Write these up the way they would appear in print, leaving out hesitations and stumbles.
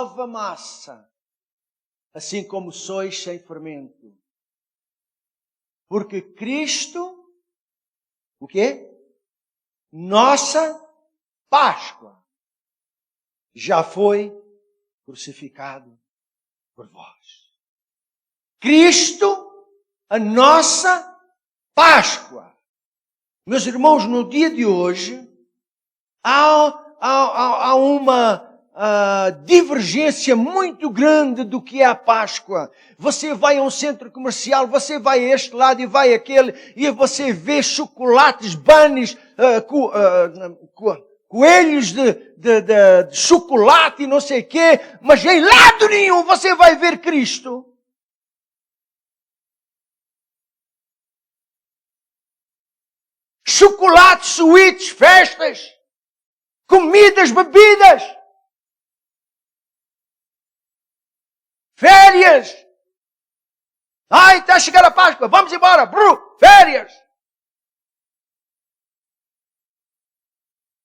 alva massa, assim como sois sem fermento. Porque Cristo, o quê? Nossa Páscoa já foi crucificado por vós. Cristo, a nossa Páscoa. Meus irmãos, no dia de hoje, há uma divergência muito grande do que é a Páscoa. Você vai a um centro comercial, você vai a este lado e vai àquele, e você vê chocolates, bunnies, coelhos de chocolate e não sei o quê, mas em lado nenhum você vai ver Cristo. Chocolates, suítes, festas, comidas, bebidas, férias. Ai, está a chegar a Páscoa, vamos embora, férias.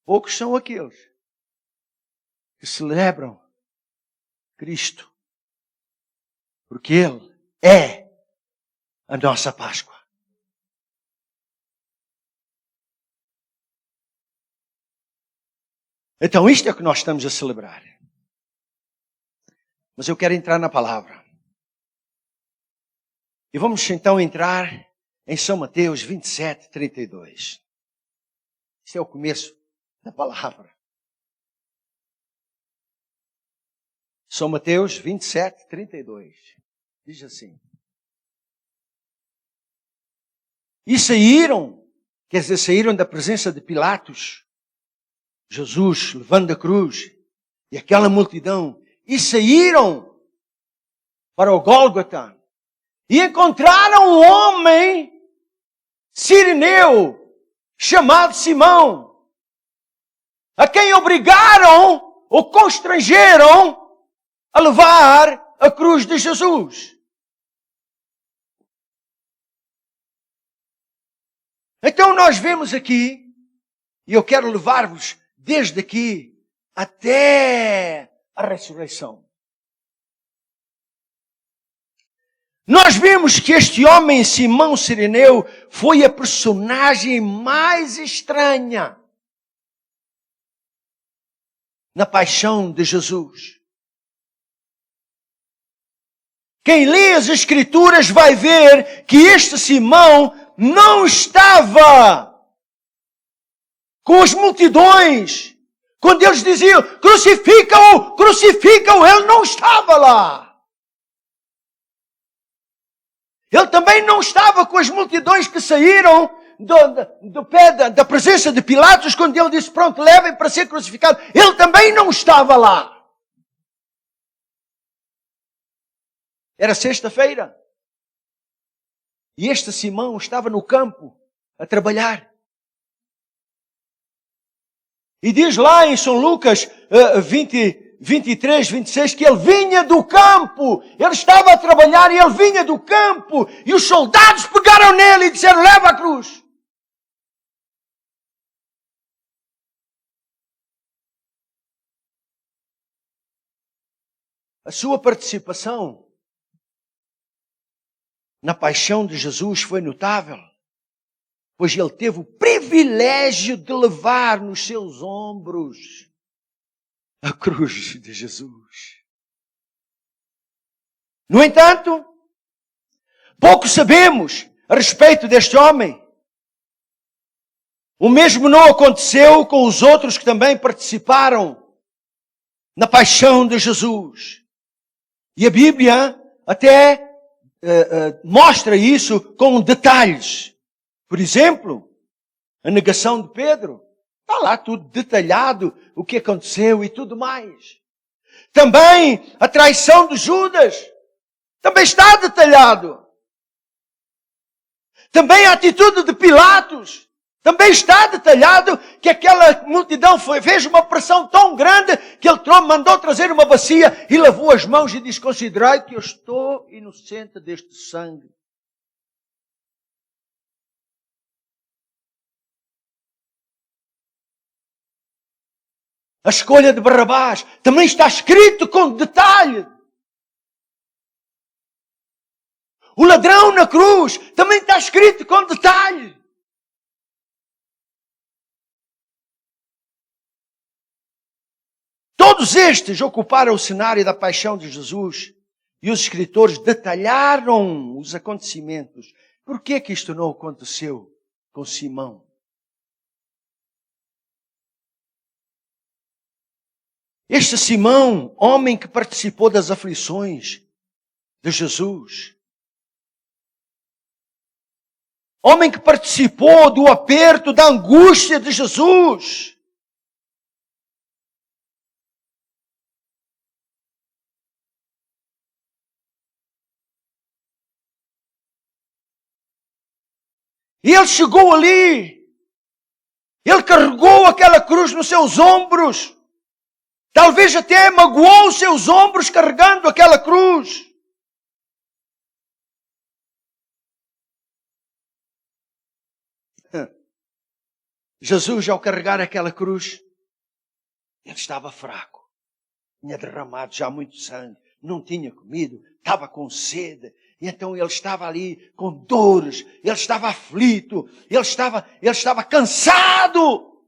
Poucos são aqueles que celebram Cristo, porque Ele é a nossa Páscoa. Então isto é o que nós estamos a celebrar. Mas eu quero entrar na palavra. E vamos então entrar em São Mateus 27, 32. Este é o começo da palavra. São Mateus 27, 32. Diz assim. E saíram, quer dizer, saíram da presença de Pilatos, Jesus levando a cruz, e aquela multidão, e saíram para o Gólgota, e encontraram um homem sirineu, chamado Simão, a quem obrigaram ou constrangeram a levar a cruz de Jesus. Então nós vemos aqui, e eu quero levar-vos desde aqui até a ressurreição. Nós vimos que este homem, Simão Sirineu, foi a personagem mais estranha na paixão de Jesus. Quem lê as Escrituras vai ver que este Simão não estava com as multidões. Quando eles diziam, crucifica-o, crucifica-o, ele não estava lá. Ele também não estava com as multidões que saíram do pé da presença de Pilatos, quando ele disse, pronto, levem para ser crucificado. Ele também não estava lá. Era sexta-feira. E este Simão estava no campo a trabalhar. E diz lá em São Lucas 23, 26, que ele vinha do campo. Ele estava a trabalhar e ele vinha do campo. E os soldados pegaram nele e disseram, leva a cruz. A sua participação na paixão de Jesus foi notável, pois ele teve o privilégio de levar nos seus ombros a cruz de Jesus. No entanto, pouco sabemos a respeito deste homem. O mesmo não aconteceu com os outros que também participaram na paixão de Jesus. E a Bíblia até mostra isso com detalhes. Por exemplo, a negação de Pedro. Está lá tudo detalhado, o que aconteceu e tudo mais. Também a traição de Judas. Também está detalhado. Também a atitude de Pilatos. Também está detalhado que aquela multidão fez uma pressão tão grande que ele mandou trazer uma bacia e lavou as mãos e disse, considerai que eu estou inocente deste sangue. A escolha de Barrabás também está escrito com detalhe. O ladrão na cruz também está escrito com detalhe. Todos estes ocuparam o cenário da paixão de Jesus e os escritores detalharam os acontecimentos. Por que que isto não aconteceu com Simão? Este Simão, homem que participou das aflições de Jesus, homem que participou do aperto, da angústia de Jesus, e ele chegou ali, ele carregou aquela cruz nos seus ombros, talvez até magoou os seus ombros carregando aquela cruz. Jesus, ao carregar aquela cruz, ele estava fraco, tinha derramado já muito sangue, não tinha comido, estava com sede. E então ele estava ali com dores, ele estava aflito, ele estava cansado.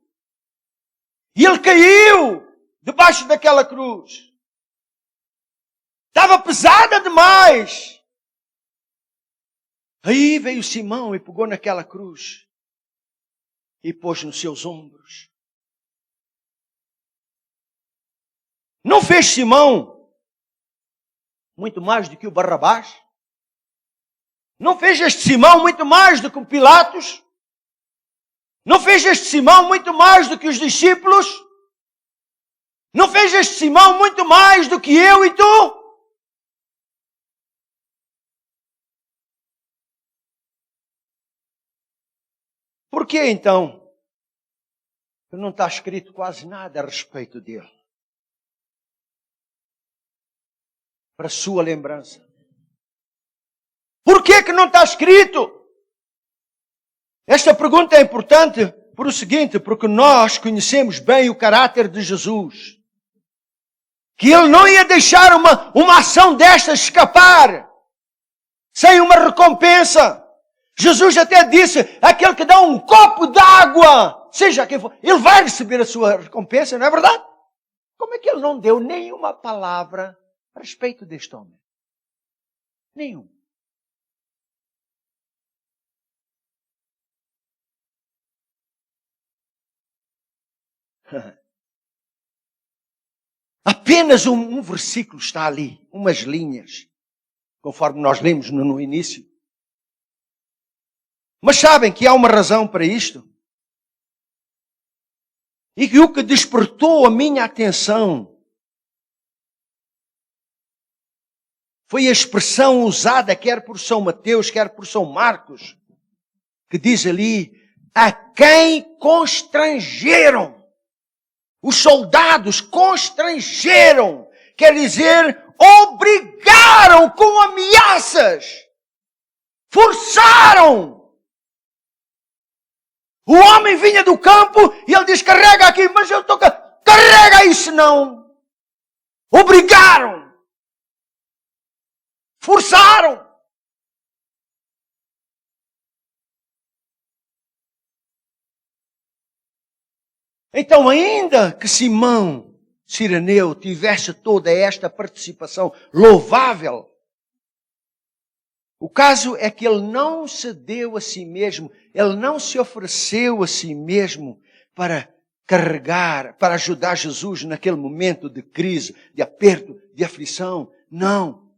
E ele caiu debaixo daquela cruz. Estava pesada demais. Aí veio Simão e pegou naquela cruz e pôs nos seus ombros. Não fez Simão muito mais do que o Barrabás? Não fez este Simão muito mais do que o Pilatos? Não fez este Simão muito mais do que os discípulos? Não fez este Simão muito mais do que eu e tu? Por que então que não está escrito quase nada a respeito dele? Para sua lembrança. Por que que não está escrito? Esta pergunta é importante por o seguinte, porque nós conhecemos bem o caráter de Jesus. Que Ele não ia deixar uma ação destas escapar sem uma recompensa. Jesus até disse, aquele que dá um copo d'água, seja quem for, ele vai receber a sua recompensa, não é verdade? Como é que Ele não deu nenhuma palavra a respeito deste homem? Nenhum. Apenas um versículo está ali, umas linhas, conforme nós lemos no início. Mas sabem que há uma razão para isto? E que o que despertou a minha atenção foi a expressão usada quer por São Mateus, quer por São Marcos, que diz ali, a quem constrangeram. Os soldados constrangeram, quer dizer, obrigaram com ameaças, forçaram. O homem vinha do campo e ele diz, carrega aqui, mas eu estou... Carrega isso não. Obrigaram. Forçaram. Então, ainda que Simão Cireneu tivesse toda esta participação louvável, o caso é que ele não se deu a si mesmo, ele não se ofereceu a si mesmo para carregar, para ajudar Jesus naquele momento de crise, de aperto, de aflição. Não.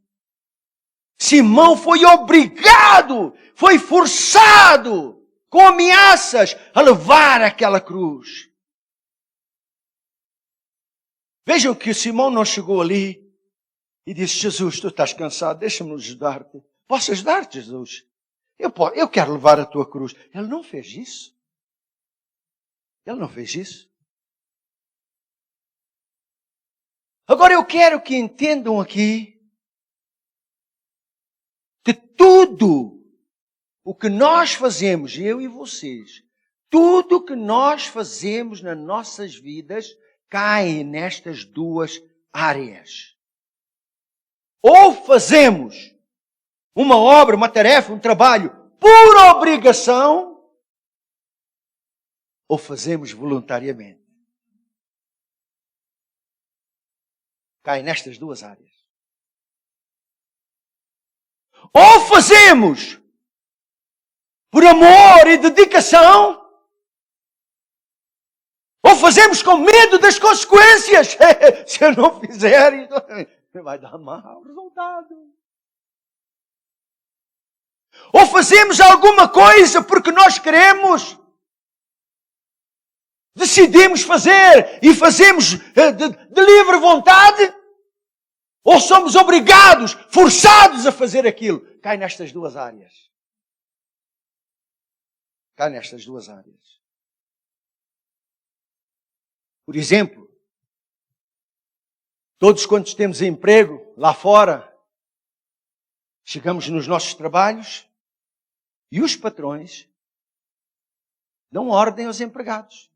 Simão foi obrigado, foi forçado, com ameaças, a levar aquela cruz. Vejam que Simão não chegou ali e disse, Jesus, tu estás cansado, deixa-me ajudar-te. Posso ajudar-te, Jesus? Eu quero levar a tua cruz. Ele não fez isso. Ele não fez isso. Agora eu quero que entendam aqui que tudo o que nós fazemos, eu e vocês, tudo o que nós fazemos nas nossas vidas cai nestas duas áreas. Ou fazemos uma obra, uma tarefa, um trabalho por obrigação, ou fazemos voluntariamente. Cai nestas duas áreas. Ou fazemos por amor e dedicação, ou fazemos com medo das consequências. Se eu não fizer, vai dar mau resultado. Ou fazemos alguma coisa porque nós queremos, decidimos fazer e fazemos de livre vontade, ou somos obrigados, forçados a fazer aquilo. Cai nestas duas áreas. Cai nestas duas áreas. Por exemplo, todos quantos temos emprego lá fora, chegamos nos nossos trabalhos e os patrões dão ordem aos empregados.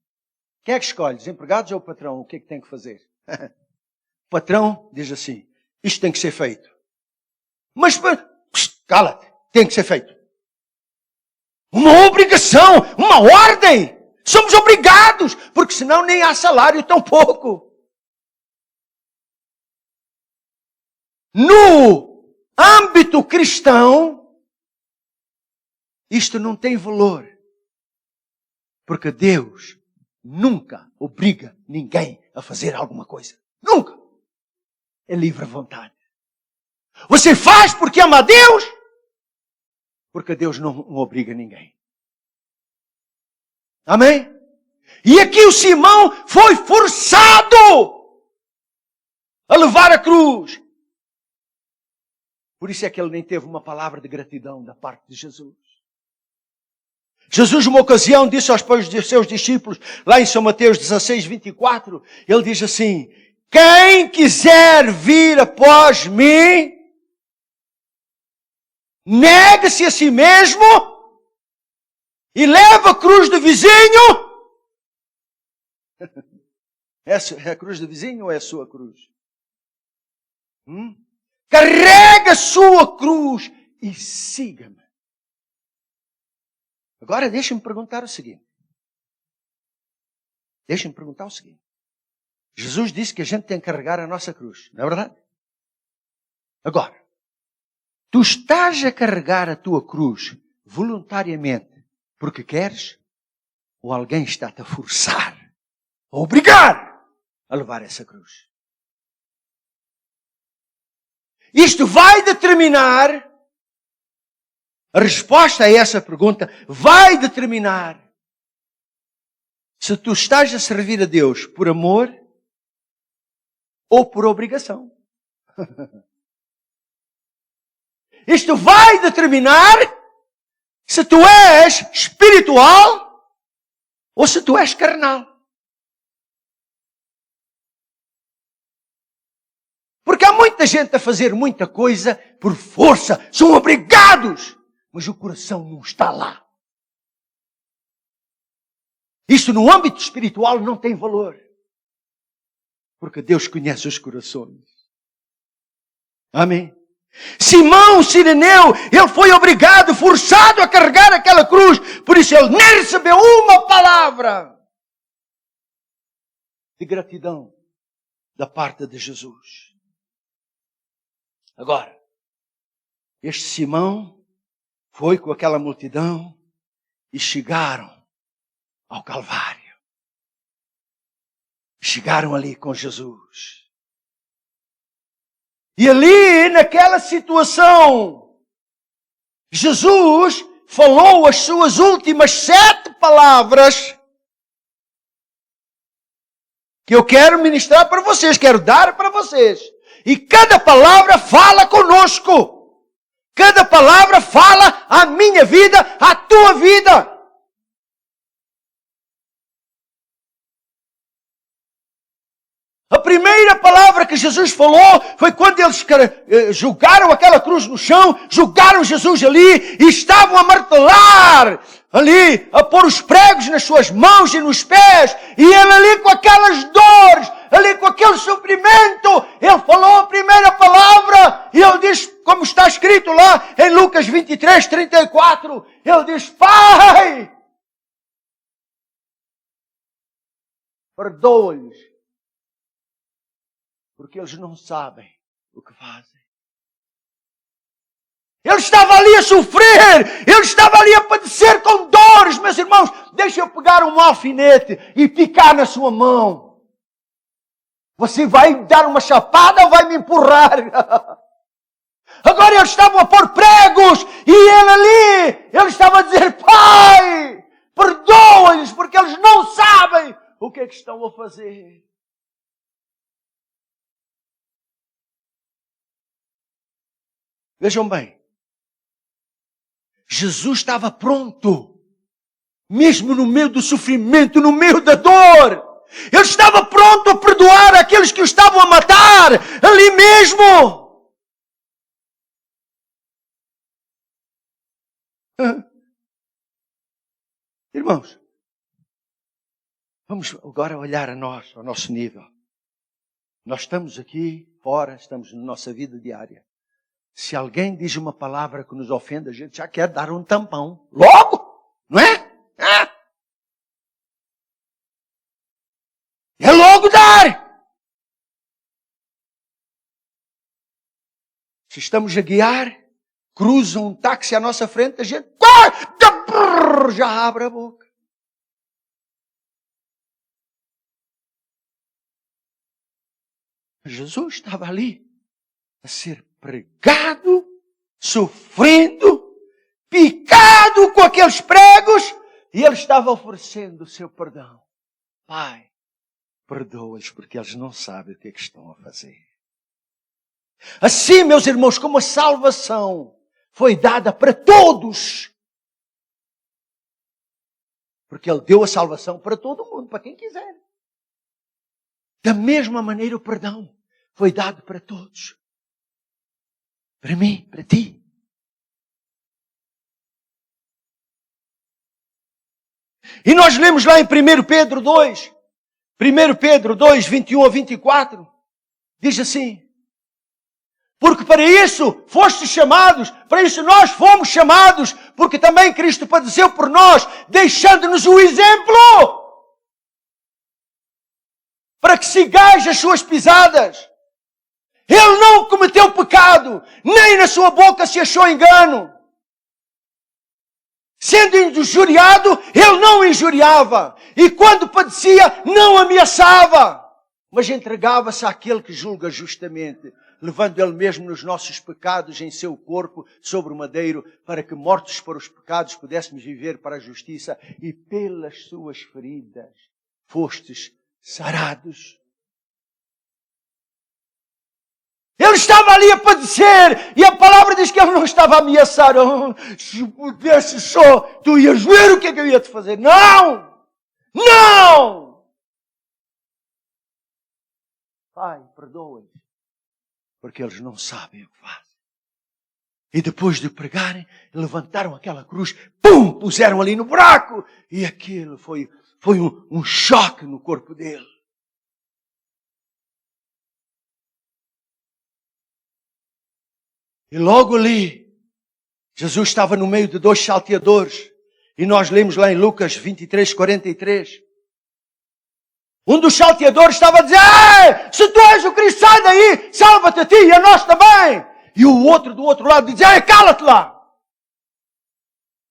Quem é que escolhe? Os empregados ou o patrão? O que é que tem que fazer? O patrão diz assim, isto tem que ser feito. Mas, cala-te, tem que ser feito. Uma obrigação, uma ordem. Somos obrigados, porque senão nem há salário tão pouco. No âmbito cristão, isto não tem valor. Porque Deus nunca obriga ninguém a fazer alguma coisa. Nunca. É livre vontade. Você faz porque ama a Deus, porque Deus não obriga ninguém. Amém? E aqui o Simão foi forçado a levar a cruz. Por isso é que ele nem teve uma palavra de gratidão da parte de Jesus. Jesus, numa ocasião, disse aos seus discípulos, lá em São Mateus 16, 24, ele diz assim, quem quiser vir após mim, negue-se a si mesmo e leva a cruz do vizinho. É a cruz do vizinho ou é a sua cruz? Carrega a sua cruz e siga-me. Agora deixa-me perguntar o seguinte. Jesus disse que a gente tem que carregar a nossa cruz, não é verdade? Agora, tu estás a carregar a tua cruz voluntariamente porque queres? Ou alguém está-te a forçar, a obrigar a levar essa cruz? Isto vai determinar, a resposta a essa pergunta vai determinar se tu estás a servir a Deus por amor ou por obrigação. Isto vai determinar se tu és espiritual ou se tu és carnal. Porque há muita gente a fazer muita coisa por força, são obrigados, mas o coração não está lá. Isto no âmbito espiritual não tem valor. Porque Deus conhece os corações. Amém? Simão Cireneu, ele foi obrigado, forçado a carregar aquela cruz. Por isso ele nem recebeu uma palavra de gratidão da parte de Jesus. Agora, este Simão foi com aquela multidão e chegaram ao Calvário. Chegaram ali com Jesus. E ali, naquela situação, Jesus falou as suas últimas 7 palavras que eu quero ministrar para vocês, quero dar para vocês. E cada palavra fala conosco. Cada palavra fala a minha vida, a tua vida. A primeira palavra que Jesus falou foi quando eles jogaram aquela cruz no chão, jogaram Jesus ali e estavam a martelar ali, a pôr os pregos nas suas mãos e nos pés, e ele ali com aquelas dores, ali com aquele sofrimento, ele falou a primeira palavra e ele diz, como está escrito lá em Lucas 23, 34, ele diz, Pai, perdoa-lhes, porque eles não sabem o que fazem. Ele estava ali a sofrer, ele estava ali a padecer com dores, meus irmãos. Deixa eu pegar um alfinete e picar na sua mão. Você vai dar uma chapada ou vai me empurrar? Agora eles estavam a pôr pregos e ele estava a dizer, Pai, perdoa-lhes, porque eles não sabem o que é que estão a fazer. Vejam bem, Jesus estava pronto, mesmo no meio do sofrimento, no meio da dor. Ele estava pronto a perdoar aqueles que o estavam a matar, ali mesmo. Irmãos, vamos agora olhar a nós, ao nosso nível. Nós estamos aqui fora, estamos na nossa vida diária. Se alguém diz uma palavra que nos ofende, a gente já quer dar um tampão. Logo! Não é? É logo dar! Se estamos a guiar, cruza um táxi à nossa frente, a gente já abre a boca. Jesus estava ali a ser pregado, sofrendo, picado com aqueles pregos, e ele estava oferecendo o seu perdão. Pai, perdoa-os porque eles não sabem o que é que estão a fazer. Assim, meus irmãos, como a salvação foi dada para todos, porque ele deu a salvação para todo mundo, para quem quiser. Da mesma maneira o perdão foi dado para todos. Para mim, para ti. E nós lemos lá em 1 Pedro 2, 1 Pedro 2, 21 a 24, diz assim, porque para isso fostes chamados, para isso nós fomos chamados, porque também Cristo padeceu por nós, deixando-nos o exemplo, para que sigais as suas pisadas. Ele não cometeu pecado, nem na sua boca se achou engano. Sendo injuriado, ele não injuriava. E quando padecia, não ameaçava. Mas entregava-se àquele que julga justamente, levando ele mesmo nos nossos pecados em seu corpo sobre o madeiro, para que mortos para os pecados pudéssemos viver para a justiça. E pelas suas feridas fostes sarados. Ele estava ali a padecer e a palavra diz que ele não estava a ameaçar. Oh, se pudesse só, tu ias ver o que é que eu ia te fazer. Não! Não! Pai, perdoa-lhes, porque eles não sabem o que fazem. E depois de pregarem, levantaram aquela cruz, pum, puseram ali no buraco. E aquilo foi um choque no corpo dele. E logo ali, Jesus estava no meio de dois salteadores. E nós lemos lá em Lucas 23, 43. Um dos salteadores estava a dizer, se tu és o Cristo, sai daí, salva-te a ti e a nós também. E o outro do outro lado dizia, cala-te lá.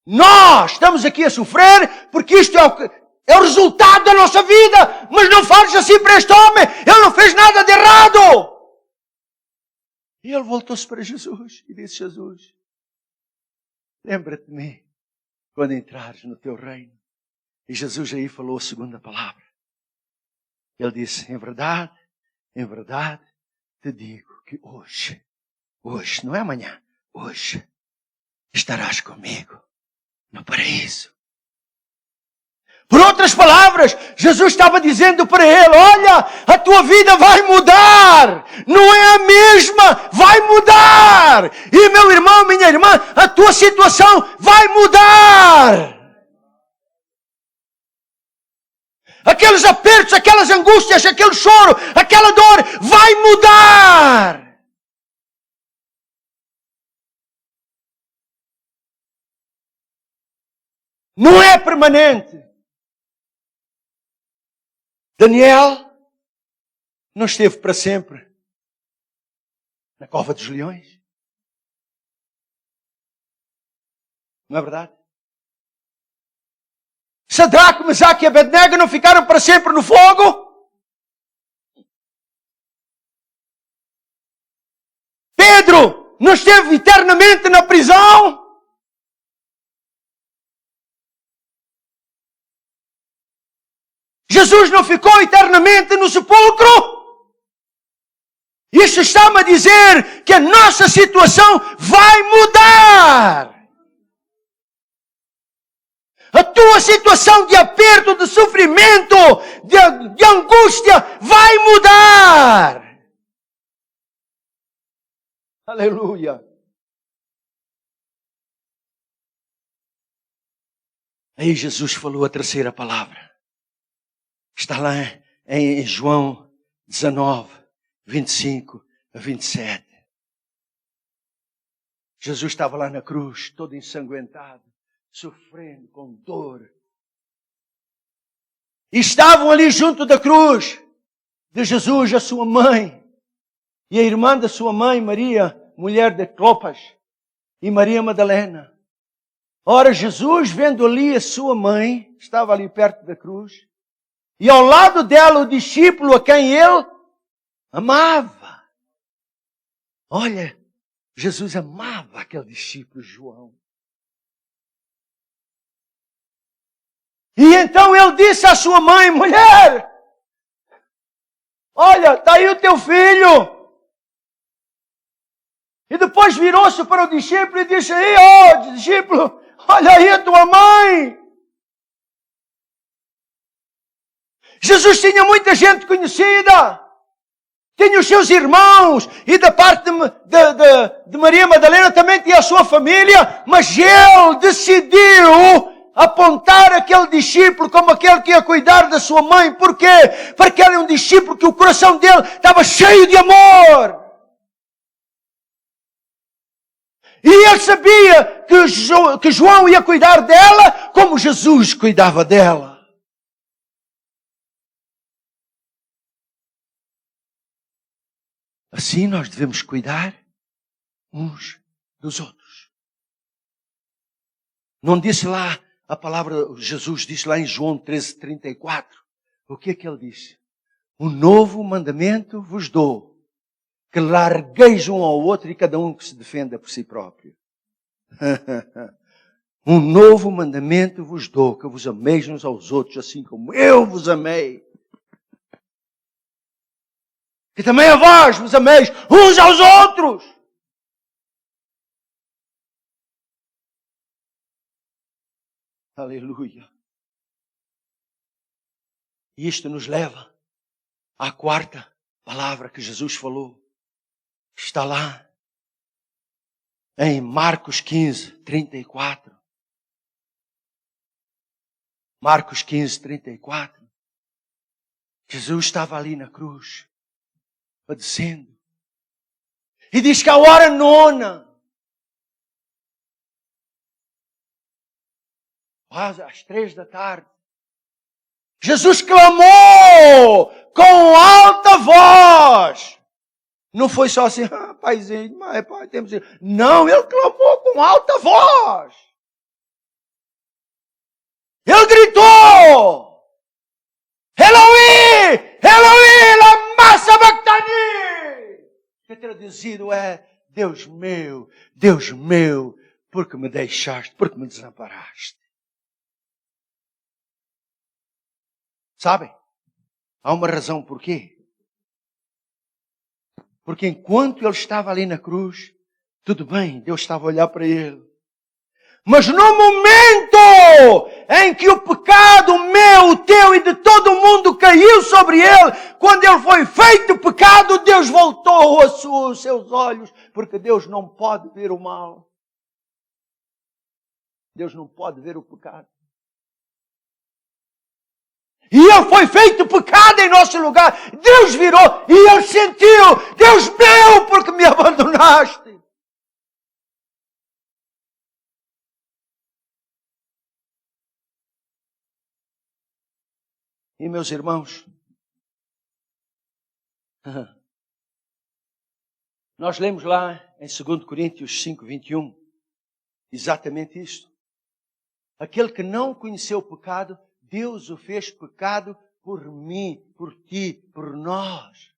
Nós estamos aqui a sofrer porque isto é o resultado da nossa vida. Mas não fales assim para este homem, ele não fez nada de errado. E ele voltou-se para Jesus e disse, Jesus, lembra-te de mim quando entrares no teu reino. E Jesus aí falou a segunda palavra. Ele disse, em verdade, te digo que hoje, não é amanhã, hoje, estarás comigo no paraíso. Por outras palavras, Jesus estava dizendo para ele, olha, a tua vida vai mudar. Não é a mesma, vai mudar. E meu irmão, minha irmã, a tua situação vai mudar. Aqueles apertos, aquelas angústias, aquele choro, aquela dor, vai mudar. Não é permanente. Daniel não esteve para sempre na cova dos leões. Não é verdade? Sadraque, Mesaque e Abednego não ficaram para sempre no fogo? Pedro não esteve eternamente na prisão? Jesus não ficou eternamente no sepulcro? Isso está-me a dizer que a nossa situação vai mudar. A tua situação de aperto, de sofrimento, de angústia vai mudar. Aleluia. Aí Jesus falou a terceira palavra. Está lá em João 19, 25 a 27. Jesus estava lá na cruz, todo ensanguentado, sofrendo com dor. E estavam ali junto da cruz de Jesus a sua mãe e a irmã da sua mãe, Maria, mulher de Clopas, e Maria Madalena. Ora, Jesus, vendo ali a sua mãe, estava ali perto da cruz, e ao lado dela o discípulo a quem ele amava. Olha, Jesus amava aquele discípulo João. E então ele disse à sua mãe, mulher, olha, está aí o teu filho. E depois virou-se para o discípulo e disse, aí, ó, discípulo, olha aí a tua mãe. Jesus tinha muita gente conhecida. Tinha os seus irmãos. E da parte de Maria Madalena também tinha a sua família. Mas ele decidiu apontar aquele discípulo como aquele que ia cuidar da sua mãe. Por quê? Porque ele é um discípulo que o coração dele estava cheio de amor. E ele sabia que João ia cuidar dela como Jesus cuidava dela. Assim nós devemos cuidar uns dos outros. Não disse lá a palavra, Jesus disse lá em João 13:34. O que é que ele disse? Um novo mandamento vos dou, que largueis um ao outro e cada um que se defenda por si próprio. Um novo mandamento vos dou, que vos ameis uns aos outros, assim como eu vos amei. Que também a vós vos ameis uns aos outros. Aleluia. E isto nos leva à quarta palavra que Jesus falou. Está lá em Marcos 15:34. Marcos 15:34. Jesus estava ali na cruz, padecendo. E diz que a hora nona, quase às 3 da tarde, Jesus clamou com alta voz. Não foi só assim, paizinho, pai, temos... Não, ele clamou com alta voz. Ele gritou, Eloi, Eloi, lama sabachthani. Que traduzido é, Deus meu, por que me deixaste, por que me desamparaste? Sabem? Há uma razão porquê. Porque enquanto ele estava ali na cruz, tudo bem, Deus estava a olhar para ele. Mas no momento em que o pecado meu, o teu e de todo o mundo caiu sobre ele, quando ele foi feito pecado, Deus voltou os seus olhos, porque Deus não pode ver o mal. Deus não pode ver o pecado. E ele foi feito pecado em nosso lugar. Deus virou e ele sentiu: Deus meu, porque me abandonaste. E meus irmãos, nós lemos lá em 2 Coríntios 5, 21, exatamente isto. Aquele que não conheceu o pecado, Deus o fez pecado por mim, por ti, por nós,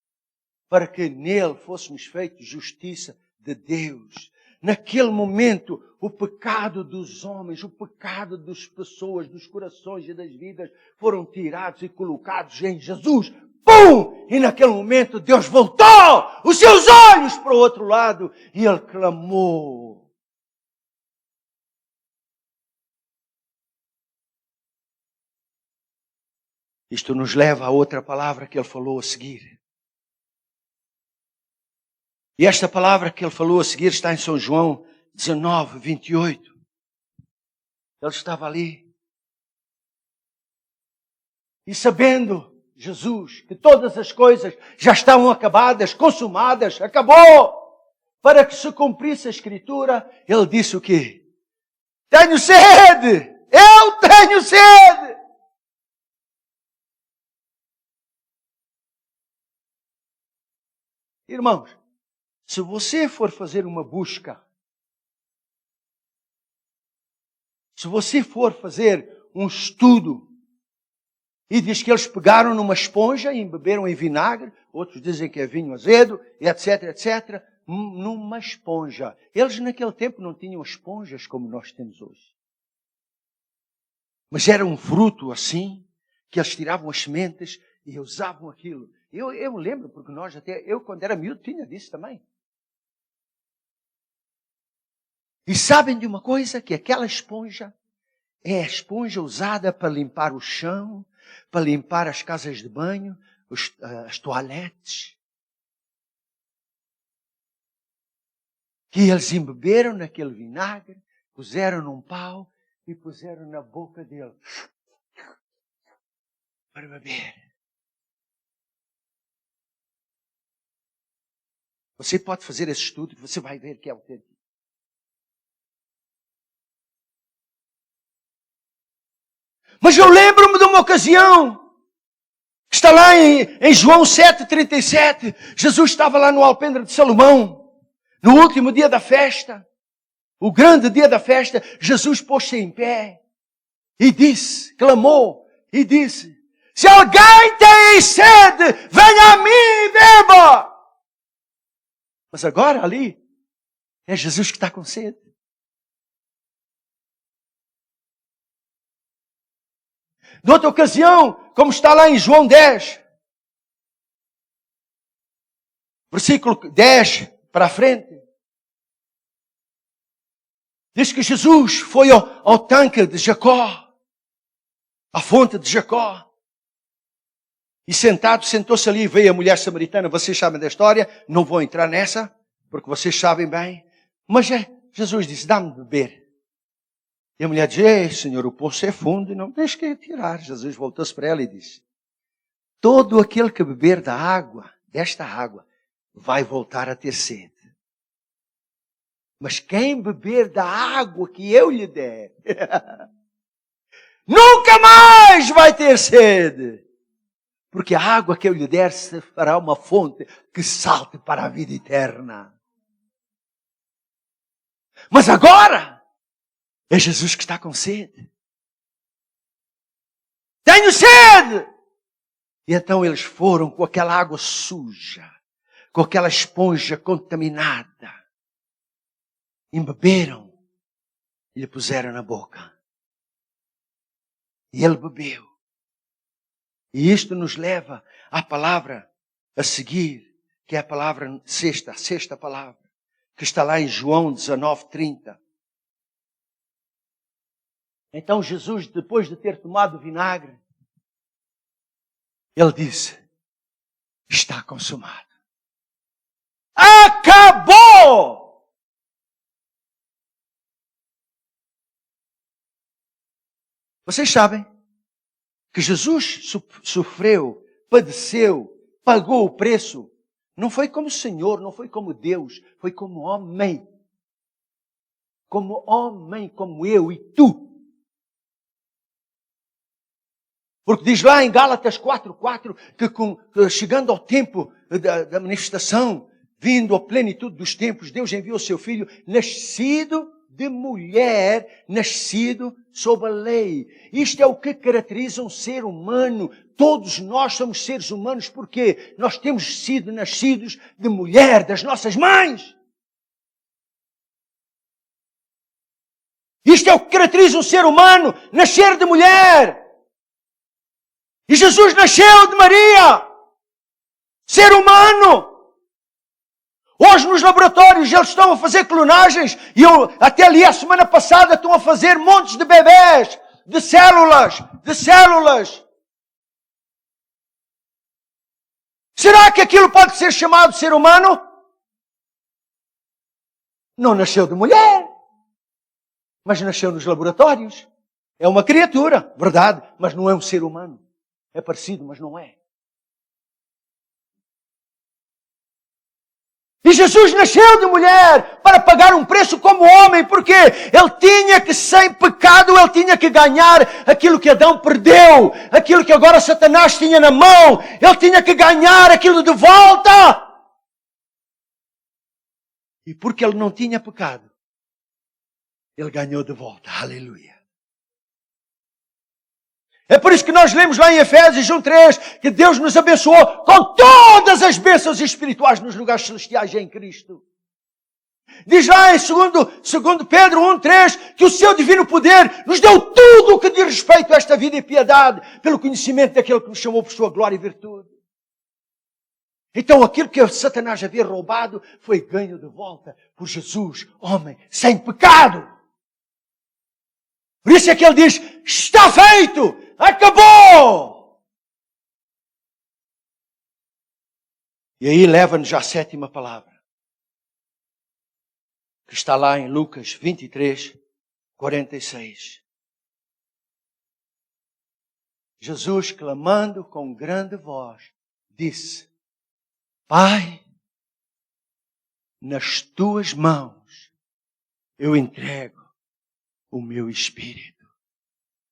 para que nele fôssemos feitos justiça de Deus. Naquele momento, o pecado dos homens, o pecado das pessoas, dos corações e das vidas foram tirados e colocados em Jesus. Pum! E naquele momento Deus voltou os seus olhos para o outro lado e Ele clamou. Isto nos leva a outra palavra que Ele falou a seguir. E esta palavra que Ele falou a seguir está em São João 19, 28. Ele estava ali. E sabendo, Jesus, que todas as coisas já estavam acabadas, consumadas, acabou. Para que se cumprisse a Escritura, Ele disse o quê? Tenho sede! Eu tenho sede! Irmãos, se você for fazer uma busca, se você for fazer um estudo, e diz que eles pegaram numa esponja e embeberam em vinagre, outros dizem que é vinho azedo, etc, etc, numa esponja. Eles naquele tempo não tinham esponjas como nós temos hoje. Mas era um fruto assim, que eles tiravam as sementes e usavam aquilo. Eu lembro, porque eu quando era miúdo tinha disso também. E sabem de uma coisa? Que aquela esponja é a esponja usada para limpar o chão, para limpar as casas de banho, as toaletes. Que eles embeberam naquele vinagre, puseram num pau e puseram na boca dele para beber. Você pode fazer esse estudo que você vai ver que é autêntico. Mas eu lembro-me de uma ocasião, que está lá em João 7,37, Jesus estava lá no alpendre de Salomão, no último dia da festa, o grande dia da festa, Jesus pôs-se em pé e disse, clamou e disse, se alguém tem sede, venha a mim e beba. Mas agora ali, é Jesus que está com sede. De outra ocasião, como está lá em João 10, versículo 10 para a frente, diz que Jesus foi ao tanque de Jacó, à fonte de Jacó, e sentou-se ali e veio a mulher samaritana. Vocês sabem da história, não vou entrar nessa, porque vocês sabem bem, mas Jesus disse, dá-me de beber. E a mulher diz, ei, Senhor, o poço é fundo e não tens que tirar. Jesus voltou-se para ela e disse, todo aquele que beber da água, desta água, vai voltar a ter sede. Mas quem beber da água que eu lhe der, nunca mais vai ter sede. Porque a água que eu lhe der se fará uma fonte que salte para a vida eterna. Mas agora, é Jesus que está com sede. Tenho sede! E então eles foram com aquela água suja, com aquela esponja contaminada, embeberam e lhe puseram na boca. E ele bebeu. E isto nos leva à palavra a seguir, que é a palavra a sexta palavra, que está lá em João 19:30. Então Jesus, depois de ter tomado o vinagre, Ele disse, está consumado. Acabou! Vocês sabem que Jesus sofreu, padeceu, pagou o preço. Não foi como Senhor, não foi como Deus, foi como homem. Como homem, como eu e tu. Porque diz lá em Gálatas 4:4 que chegando ao tempo da manifestação, vindo à plenitude dos tempos, Deus enviou o seu Filho, nascido de mulher, nascido sob a lei. Isto é o que caracteriza um ser humano. Todos nós somos seres humanos porque nós temos sido nascidos de mulher, das nossas mães. Isto é o que caracteriza um ser humano, nascer de mulher. E Jesus nasceu de Maria, ser humano. Hoje nos laboratórios eles estão a fazer clonagens e eu até ali a semana passada estão a fazer montes de bebés, de células. Será que aquilo pode ser chamado ser humano? Não nasceu de mulher, mas nasceu nos laboratórios. É uma criatura, verdade, mas não é um ser humano. É parecido, mas não é. E Jesus nasceu de mulher para pagar um preço como homem, porque Ele tinha que, sem pecado, Ele tinha que ganhar aquilo que Adão perdeu, aquilo que agora Satanás tinha na mão. Ele tinha que ganhar aquilo de volta. E porque Ele não tinha pecado, Ele ganhou de volta. Aleluia. É por isso que nós lemos lá em Efésios 1:3 que Deus nos abençoou com todas as bênçãos espirituais nos lugares celestiais em Cristo. Diz lá em 2 Pedro 1:3 que o seu divino poder nos deu tudo o que diz respeito a esta vida e piedade, pelo conhecimento daquele que nos chamou por sua glória e virtude. Então aquilo que Satanás havia roubado foi ganho de volta por Jesus, homem sem pecado. Por isso é que ele diz, está feito! Acabou! E aí leva-nos à sétima palavra, que está lá em Lucas 23:46. Jesus, clamando com grande voz, disse, Pai, nas tuas mãos eu entrego o meu espírito.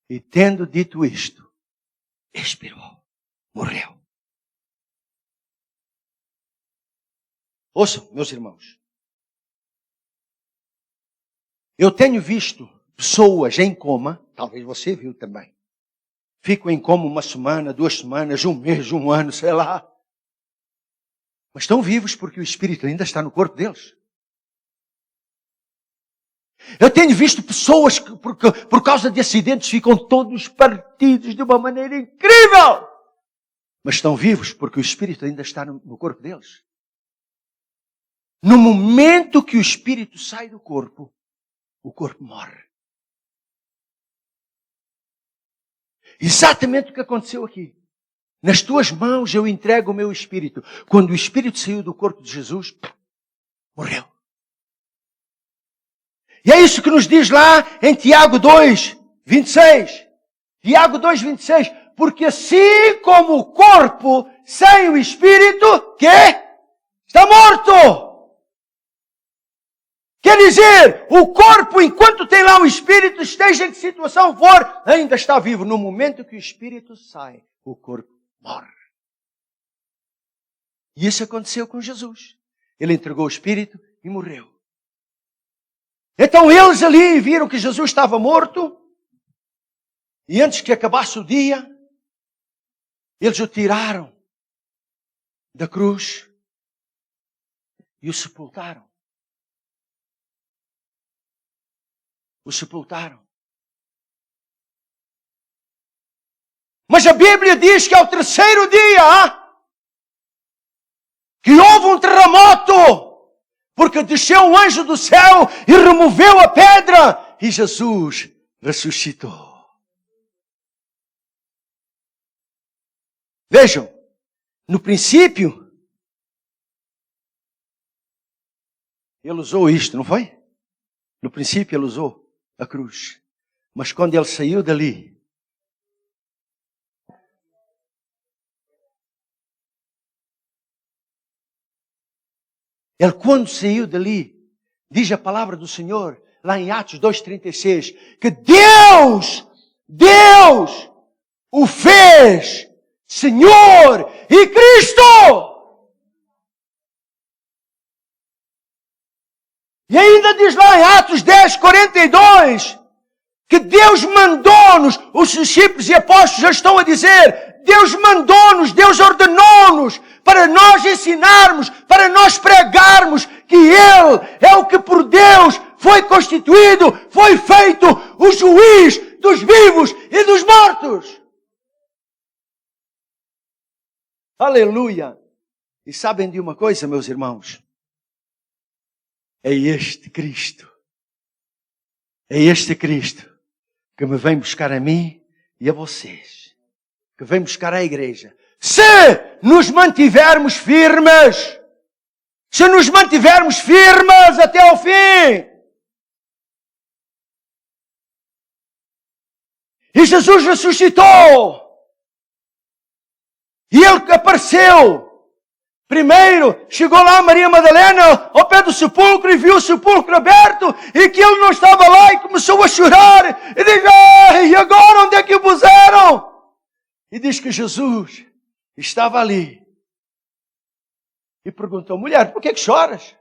E tendo dito isto, expirou, morreu. Ouçam, meus irmãos. Eu tenho visto pessoas em coma, talvez você viu também. Ficam em coma 1 semana, 2 semanas, 1 mês, 1 ano, sei lá. Mas estão vivos porque o espírito ainda está no corpo deles. Eu tenho visto pessoas que, por causa de acidentes, ficam todos partidos de uma maneira incrível. Mas estão vivos porque o espírito ainda está no corpo deles. No momento que o espírito sai do corpo, o corpo morre. Exatamente o que aconteceu aqui. Nas tuas mãos eu entrego o meu espírito. Quando o espírito saiu do corpo de Jesus, morreu. E é isso que nos diz lá em Tiago 2:26. Tiago 2:26. Porque assim como o corpo sem o espírito, que está morto. Quer dizer, o corpo, enquanto tem lá o espírito, esteja em que situação for, ainda está vivo. No momento que o espírito sai, o corpo morre. E isso aconteceu com Jesus. Ele entregou o espírito e morreu. Então eles ali viram que Jesus estava morto. E antes que acabasse o dia, eles o tiraram da cruz e o sepultaram. O sepultaram. Mas a Bíblia diz que ao 3º dia que houve um terremoto. Porque desceu um anjo do céu e removeu a pedra. E Jesus ressuscitou. Vejam, no princípio, ele usou isto, não foi? No princípio ele usou a cruz. Mas quando ele saiu dali, ele quando saiu dali, diz a palavra do Senhor, lá em Atos 2,36, que Deus o fez Senhor e Cristo. E ainda diz lá em Atos 10:42 que Deus mandou-nos, os discípulos e apóstolos já estão a dizer, Deus mandou-nos, Deus ordenou-nos para nós ensinarmos, para nós pregarmos que Ele é o que por Deus foi constituído, foi feito o juiz dos vivos e dos mortos. Aleluia! E sabem de uma coisa, meus irmãos? É este Cristo que me vem buscar a mim e a vocês, que vem buscar a igreja. Se nos mantivermos firmes, até ao fim. E Jesus ressuscitou. E Ele apareceu. Primeiro, chegou lá Maria Madalena ao pé do sepulcro e viu o sepulcro aberto e que Ele não estava lá e começou a chorar. E diz, e agora onde é que o puseram? E diz que Jesus estava ali. E perguntou, mulher, por que choras?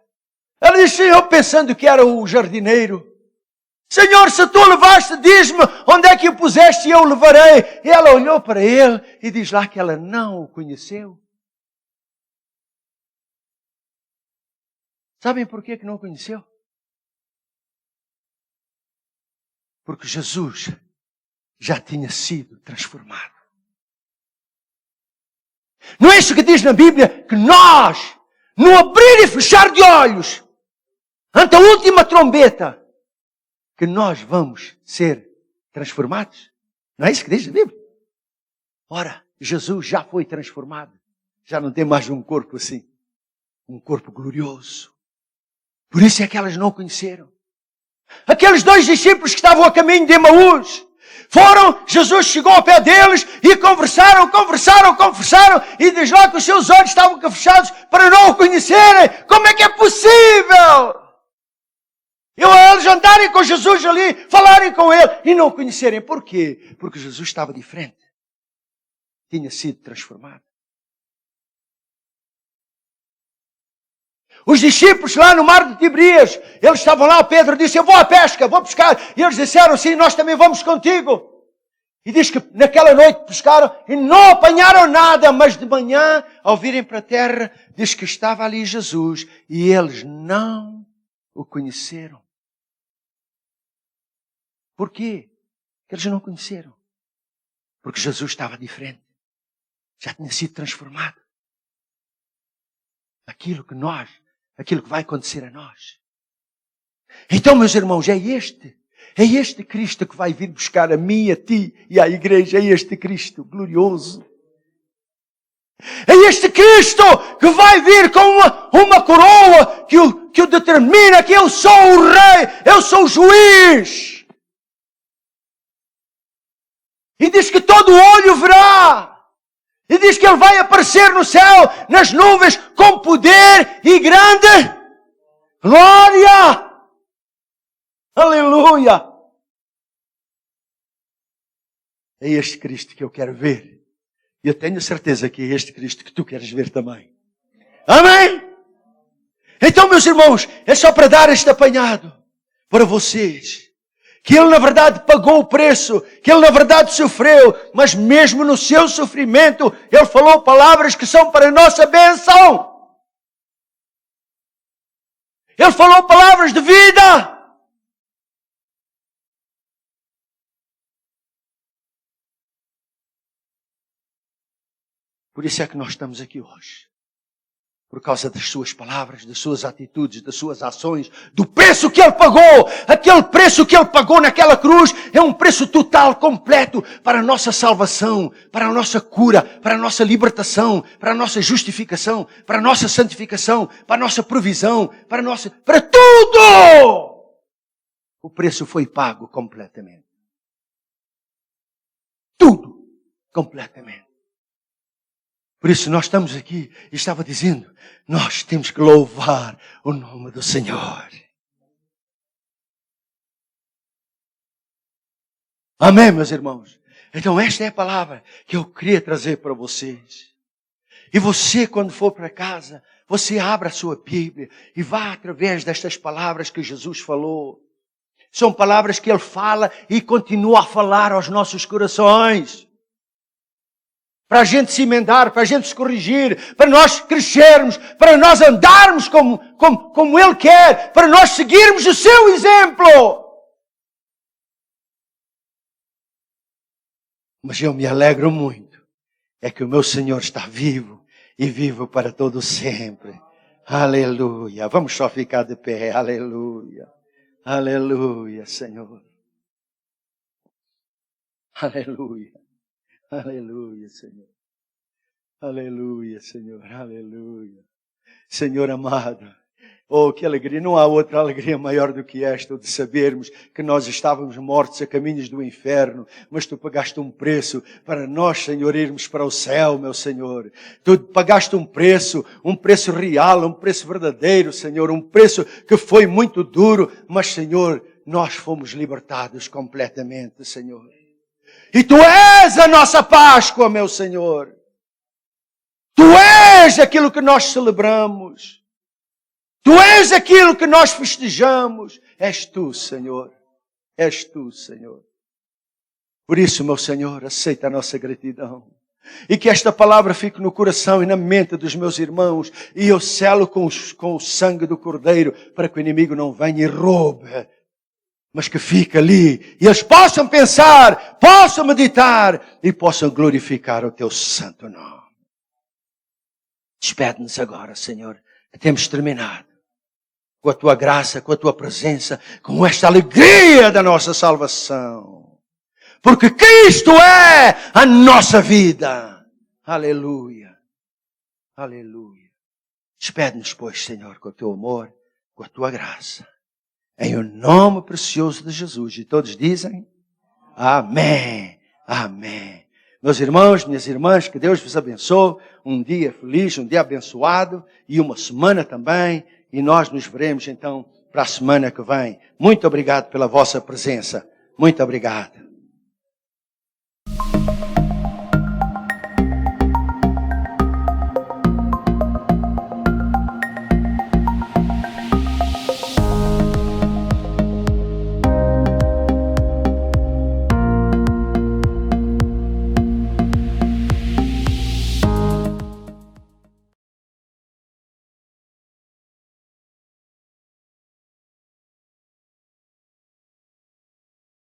Ela disse, eu pensando que era o jardineiro. Senhor, se tu levaste, diz-me onde é que o puseste e eu o levarei. E ela olhou para ele e diz lá que ela não o conheceu. Sabem porquê que não o conheceu? Porque Jesus já tinha sido transformado. Não é isso que diz na Bíblia? Que nós, no abrir e fechar de olhos, ante a última trombeta, que nós vamos ser transformados? Não é isso que diz na Bíblia? Ora, Jesus já foi transformado. Já não tem mais um corpo assim. Um corpo glorioso. Por isso é que elas não o conheceram. Aqueles dois discípulos que estavam a caminho de Emaús, Jesus chegou ao pé deles e conversaram, e diz lá que os seus olhos estavam fechados para não o conhecerem. Como é que é possível? Eles andarem com Jesus ali, falarem com Ele e não o conhecerem. Por quê? Porque Jesus estava diferente. Tinha sido transformado. Os discípulos lá no mar de Tiberíades, eles estavam lá, Pedro disse, eu vou à pesca, vou pescar. E eles disseram, sim, nós também vamos contigo. E diz que naquela noite pescaram e não apanharam nada, mas de manhã, ao virem para a terra, diz que estava ali Jesus e eles não o conheceram. Por quê? Eles não o conheceram. Porque Jesus estava diferente. Já tinha sido transformado. Aquilo que vai acontecer a nós. Então, meus irmãos, é este Cristo que vai vir buscar a mim, a ti e à igreja. É este Cristo glorioso. É este Cristo que vai vir com uma coroa que o determina que eu sou o rei, eu sou o juiz. E diz que todo olho verá. E diz que Ele vai aparecer no céu, nas nuvens, com poder e grande glória. Aleluia! É este Cristo que eu quero ver. E eu tenho certeza que é este Cristo que tu queres ver também. Amém? Então, meus irmãos, é só para dar este apanhado para vocês. Que Ele na verdade pagou o preço, que Ele na verdade sofreu, mas mesmo no seu sofrimento, Ele falou palavras que são para a nossa bênção. Ele falou palavras de vida. Por isso é que nós estamos aqui hoje. Por causa das suas palavras, das suas atitudes, das suas ações, do preço que Ele pagou. Aquele preço que Ele pagou naquela cruz é um preço total, completo, para a nossa salvação, para a nossa cura, para a nossa libertação, para a nossa justificação, para a nossa santificação, para a nossa provisão, para tudo! O preço foi pago completamente. Tudo, completamente. Por isso nós estamos aqui e estava dizendo, nós temos que louvar o nome do Senhor. Amém, meus irmãos? Então esta é a palavra que eu queria trazer para vocês. E você, quando for para casa, você abra a sua Bíblia e vá através destas palavras que Jesus falou. São palavras que Ele fala e continua a falar aos nossos corações. Para a gente se emendar, para a gente se corrigir, para nós crescermos, para nós andarmos como Ele quer, para nós seguirmos o seu exemplo. Mas eu me alegro muito, é que o meu Senhor está vivo e vivo para todo sempre. Aleluia. Vamos só ficar de pé. Aleluia. Aleluia, Senhor. Aleluia. Aleluia, Senhor. Aleluia, Senhor. Aleluia. Senhor amado. Oh, que alegria. Não há outra alegria maior do que esta, de sabermos que nós estávamos mortos a caminhos do inferno, mas Tu pagaste um preço para nós, Senhor, irmos para o céu, meu Senhor. Tu pagaste um preço real, um preço verdadeiro, Senhor, um preço que foi muito duro, mas, Senhor, nós fomos libertados completamente, Senhor. E Tu és a nossa Páscoa, meu Senhor. Tu és aquilo que nós celebramos. Tu és aquilo que nós festejamos. És Tu, Senhor. És Tu, Senhor. Por isso, meu Senhor, aceita a nossa gratidão. E que esta palavra fique no coração e na mente dos meus irmãos. E eu selo com o sangue do Cordeiro para que o inimigo não venha e roube. Mas que fique ali. E eles possam pensar, possam meditar e possam glorificar o Teu santo nome. Despede-nos agora, Senhor, que temos terminado. Com a Tua graça, com a Tua presença, com esta alegria da nossa salvação. Porque Cristo é a nossa vida. Aleluia. Aleluia. Despede-nos, pois, Senhor, com o Teu amor, com a Tua graça. Em o nome precioso de Jesus. E todos dizem, amém, amém. Meus irmãos, minhas irmãs, que Deus vos abençoe. Um dia feliz, um dia abençoado e uma semana também. E nós nos veremos então para a semana que vem. Muito obrigado pela vossa presença. Muito obrigado.